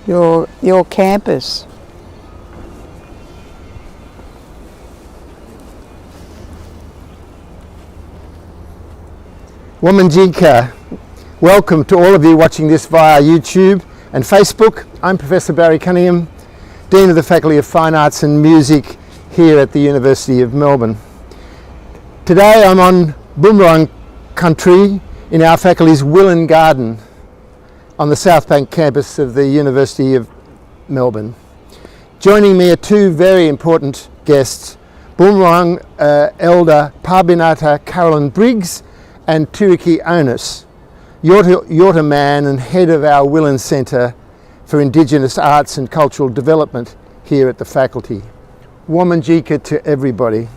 Your campus. Womanjinka, welcome to all of you watching this via YouTube and Facebook. I'm Professor Barry Conyngham, Dean of the Faculty of Fine Arts and Music here at the University of Melbourne. Today I'm on Wurrung country in our faculty's Wilin Garden on the South Bank campus of the University of Melbourne. Joining me are two very important guests, Wurrung elder Parbin-ata Carolyn Briggs and Tiriki Onus, Yorta man and head of our Wilin Centre for Indigenous Arts and Cultural Development here at the faculty. Womanjinka to everybody.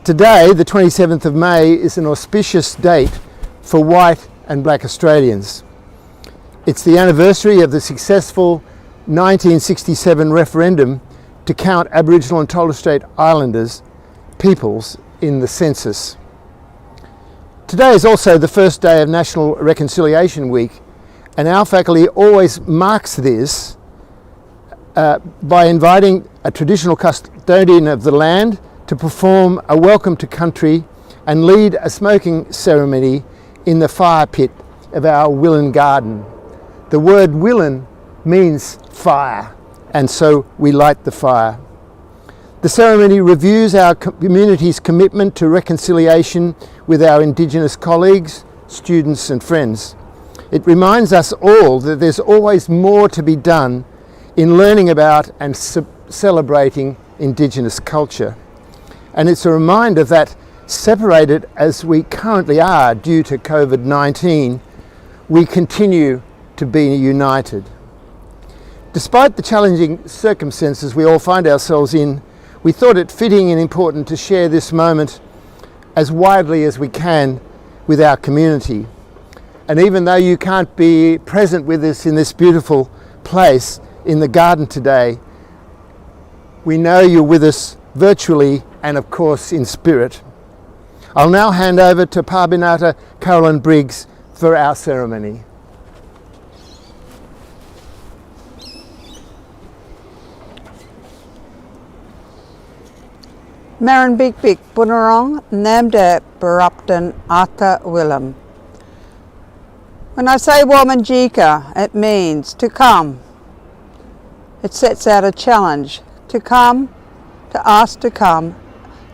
Today, the 27th of May, is an auspicious date for white and black Australians. It's the anniversary of the successful 1967 referendum to count Aboriginal and Torres Strait Islanders peoples in the census. Today is also the first day of National Reconciliation Week, and our faculty always marks this by inviting a traditional custodian of the land to perform a welcome to country and lead a smoking ceremony in the fire pit of our Wilin Garden. The word Wilin means fire, and so we light the fire. The ceremony reviews our community's commitment to reconciliation with our Indigenous colleagues, students and friends. It reminds us all that there's always more to be done in learning about and celebrating Indigenous culture. And it's a reminder that, separated as we currently are due to COVID-19, we continue to be united. Despite the challenging circumstances we all find ourselves in, we thought it fitting and important to share this moment as widely as we can with our community. And even though you can't be present with us in this beautiful place in the garden today, we know you're with us virtually and of course in spirit. I'll now hand over to Parbin-ata Carolyn Briggs for our ceremony. Marin Big Wurrung Namda Barupton Ata Willem. When I say Womanjinka, it means to come. It sets out a challenge to come, to ask to come.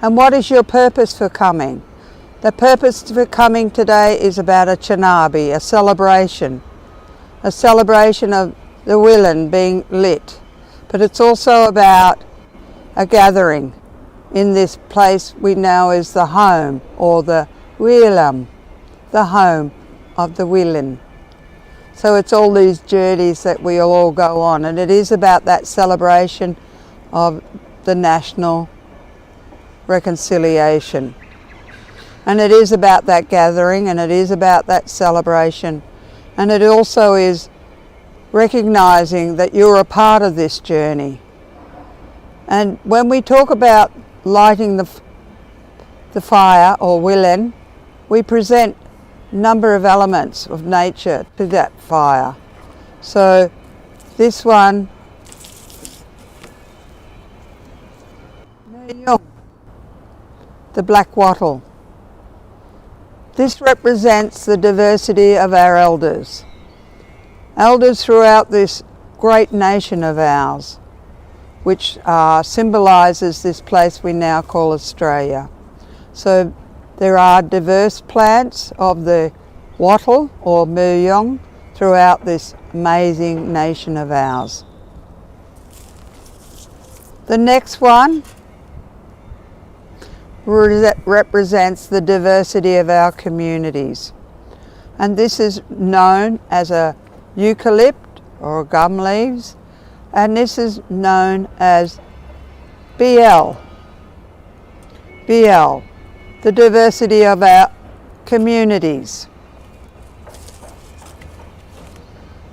And what is your purpose for coming? The purpose for coming today is about a chanabi, a celebration of the Wilin being lit. But it's also about a gathering in this place we know as the home, or the Wilam, the home of the Wilin. So it's all these journeys that we all go on, and it is about that celebration of the national reconciliation. And it is about that gathering, and it is about that celebration, and it also is recognising that you're a part of this journey. And when we talk about lighting the fire, or Wilin, we present a number of elements of nature to that fire. So this one, the black wattle. This represents the diversity of our elders. Elders throughout this great nation of ours, which symbolises this place we now call Australia. So there are diverse plants of the wattle or Wurrung throughout this amazing nation of ours. The next one represents the diversity of our communities, and this is known as a Eucalypt or gum leaves, and this is known as BL, the diversity of our communities.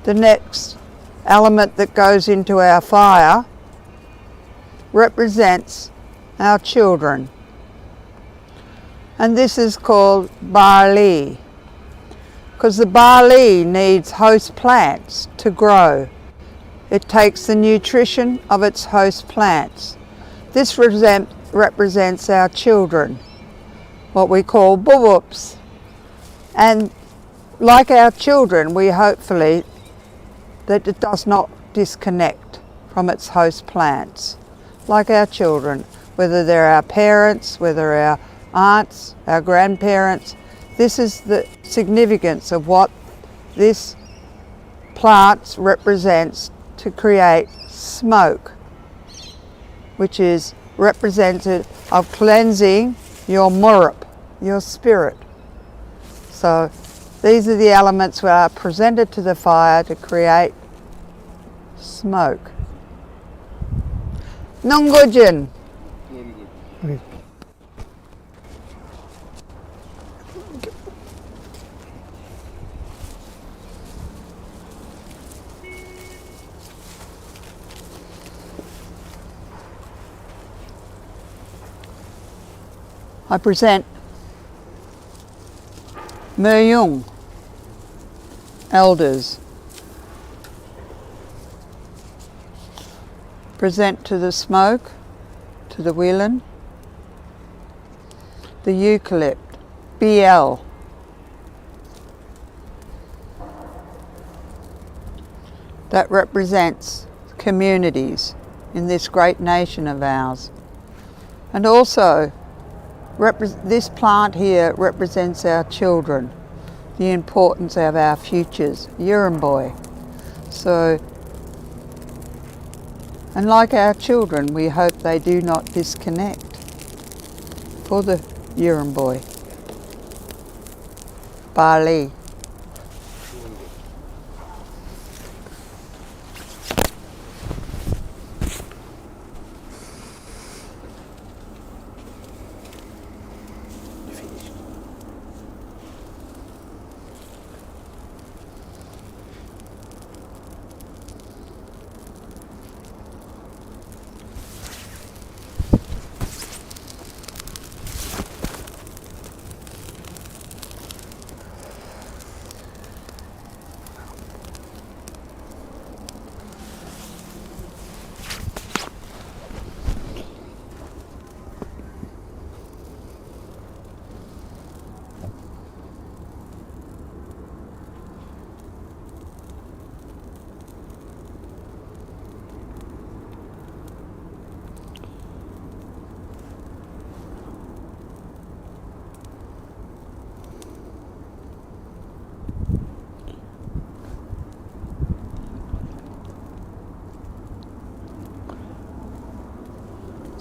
The next element that goes into our fire represents our children. And this is called barley, because the barley needs host plants to grow. It takes the nutrition of its host plants. This represents our children, what we call bubups. And like our children, we hopefully that it does not disconnect from its host plants. Like our children, whether they're our parents, whether our aunts, our grandparents, this is the significance of what this plant represents to create smoke, which is representative of cleansing your murup, your spirit. So these are the elements that are presented to the fire to create smoke. Nungujin. I present Wurrung elders. Present to the smoke, to the Wilin, the Eucalypt, BL. That represents communities in this great nation of ours. And also, this plant here represents our children, the importance of our futures, Wurrung. So, and like our children, we hope they do not disconnect for the Wurrung. Barley.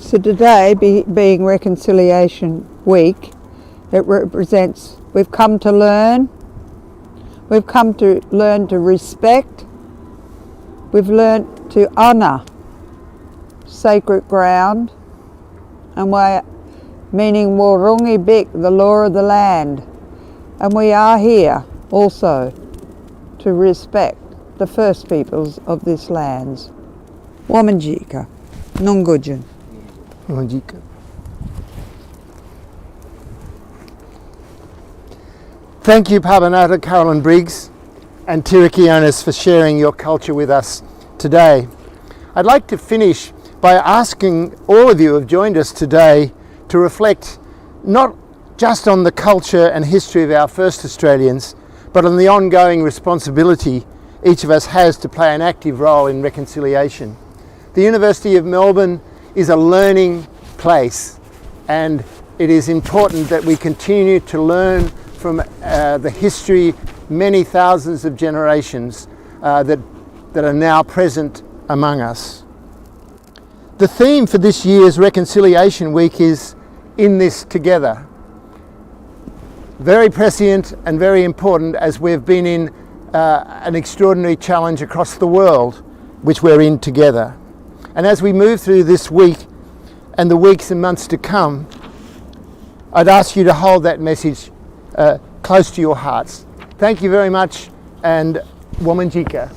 So today, being Reconciliation Week, it represents, we've come to learn to respect, we've learnt to honour sacred ground, and we're meaning Wurrung Bik, the law of the land. And we are here also to respect the first peoples of this lands. Womanjika, Nungujin. Thank you, Parbin-ata, Carolyn, Briggs and Tiriki owners for sharing your culture with us today. I'd like to finish by asking all of you who have joined us today to reflect not just on the culture and history of our first Australians, but on the ongoing responsibility each of us has to play an active role in reconciliation. The University of Melbourne is a learning place, and it is important that we continue to learn from the history, many thousands of generations that are now present among us. The theme for this year's Reconciliation Week is In This Together. Very prescient and very important, as we've been in an extraordinary challenge across the world, which we're in together. And as we move through this week and the weeks and months to come, I'd ask you to hold that message close to your hearts. Thank you very much, and Womanjika.